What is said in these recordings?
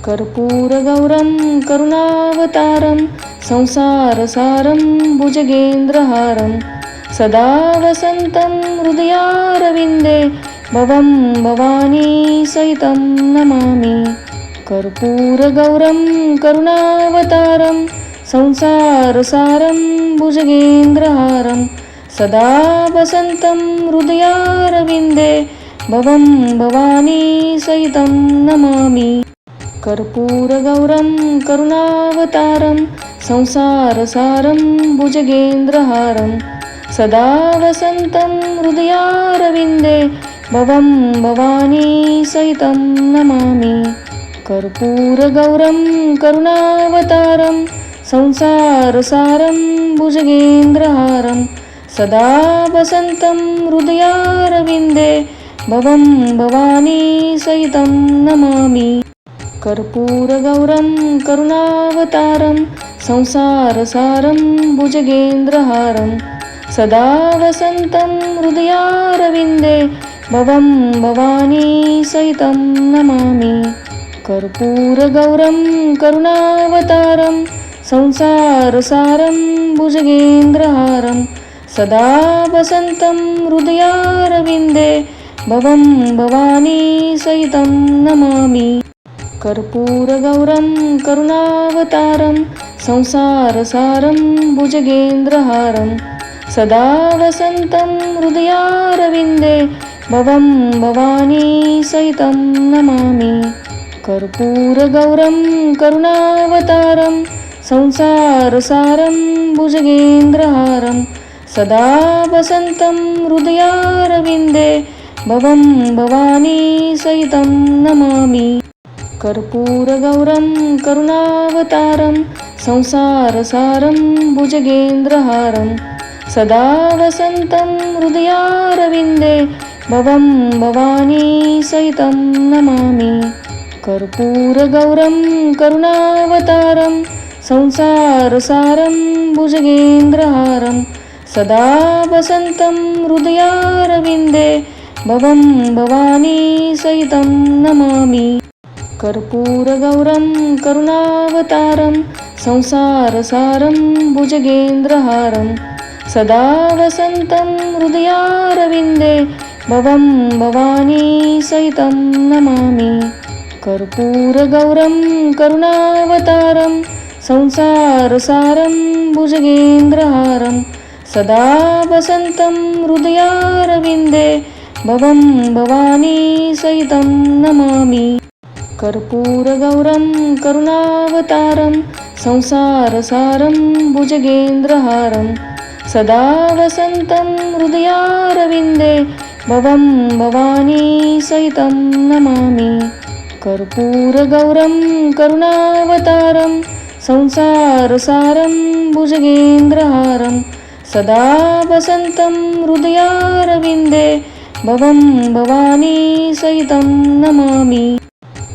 कर्पूरगौरं करुणावतारं संसारसारं भुजगेन्द्रहारं सदा वसन्तं हृदयारविन्दे भवं भवानी सहितं नमामि। कर्पूरगौरं करुणावतारं संसारसारं भुजगेन्द्रहारं सदा वसन्तं हृदयारविन्दे भवं भवानी सहितं नमामि। कर्पूरगौरं करुणावतारं संसारसारं भुजगेन्द्रहारं सदा वसन्तं हृदयारविन्दे भवं भवानी सहितं नमामि। कर्पूरगौरं करुणावतारं संसारसारं भुजगेन्द्रहारं सदा वसन्तं हृदयारविन्दे भवं भवानी सहितं नमामि। कर्पूरगौरं करुणावतारं संसारसारं भुजगेन्द्रहारं सदा वसन्तं हृदयारविन्दे भवं भवानी सहितं नमामि। कर्पूरगौरं करुणावतारं संसारसारं भुजगेन्द्रहारं सदा वसन्तं हृदयारविन्दे भवं भवानी सहितं नमामि। कर्पूरगौरं करुणावतारं संसारसारं भुजगेन्द्रहारं सदा वसन्तं हृदयारविन्दे भवं भवानी सहितं नमामि। कर्पूरगौरं करुणावतारं संसारसारं भुजगेन्द्रहारं सदा वसन्तं हृदयारविन्दे भवं भवानी सहितं नमामि। कर्पूरगौरं करुणावतारं संसारसारं भुजगेन्द्रहारं सदा वसन्तं हृदयारविन्दे भवं भवानी सहितं नमामि। कर्पूरगौरं करुणावतारं संसारसारं भुजगेन्द्रहारं सदा वसन्तं हृदयारविन्दे भवं भवानी सहितं नमामि। कर्पूरगौरं करुणावतारं संसारसारं भुजगेन्द्रहारं सदा वसन्तं हृदयारविन्दे भवं भवानी सहितं नमामि। कर्पूरगौरं करुणावतारं संसारसारं भुजगेन्द्रहारं सदा वसन्तं हृदयारविन्दे भवं भवानी सहितं नमामि। कर्पूरगौरं करुणावतारं संसारसारं भुजगेन्द्रहारं सदा वसन्तं हृदयारविन्दे भवं भवानी सहितं नमामि। कर्पूरगौरं करुणावतारं संसारसारं भुजगेन्द्रहारं सदा वसन्तं हृदयारविन्दे भवं भवानी सहितं नमामि।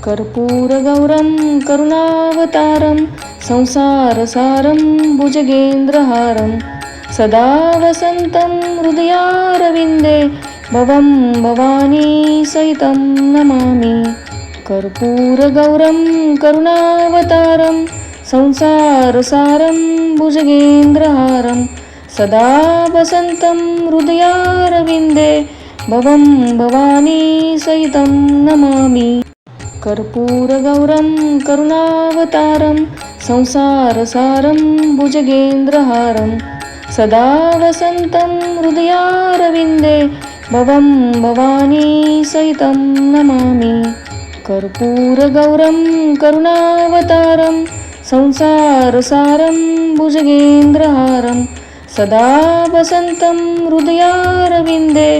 कर्पूरगौरं करुणावतारं संसारसारं भुजगेन्द्रहारं सदा वसन्तं हृदयारविन्दे भवं भवानी सहितं नमामि। कर्पूरगौरं करुणावतारं संसारसारं भुजगेन्द्रहारं सदा वसन्तं हृदयारविन्दे भवं भवानी सहितं नमामि। कर्पूरगौरं करुणावतारं संसारसारं भुजगेन्द्रहारं सदा वसन्तं हृदयारविन्दे भवं भवानी सहितं नमामि। कर्पूरगौरं करुणावतारं संसारसारं भुजगेन्द्रहारं सदा वसन्तं हृदयारविन्दे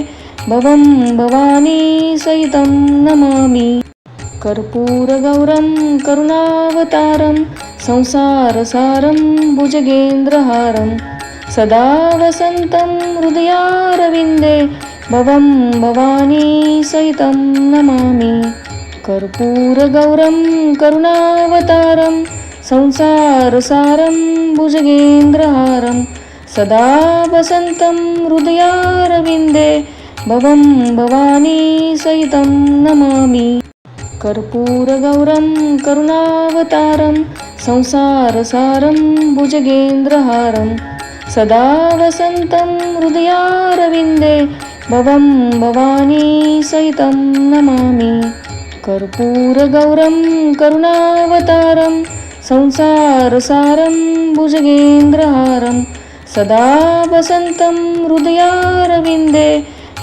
भवं भवानी सहितं नमामि। कर्पूरगौरं करुणावतारं संसारसारं भुजगेन्द्रहारं सदा वसन्तं हृदयारविन्दे भवं भवानी सहितं नमामि। कर्पूरगौरं करुणावतारं संसारसारं भुजगेन्द्रहारं सदा वसन्तं हृदयारविन्दे भवं भवानी सहितं नमामि। कर्पूरगौरं करुणावतारं संसारसारं भुजगेन्द्रहारं सदा वसन्तं हृदयारविन्दे भवं भवानी सहितं नमामि कर्पूरगौरं करुणावतारं संसारसारं भुजगेन्द्रहारं सदा वसन्तं हृदयारविन्दे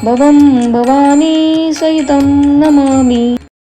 भवं भवानी सहितं नमामि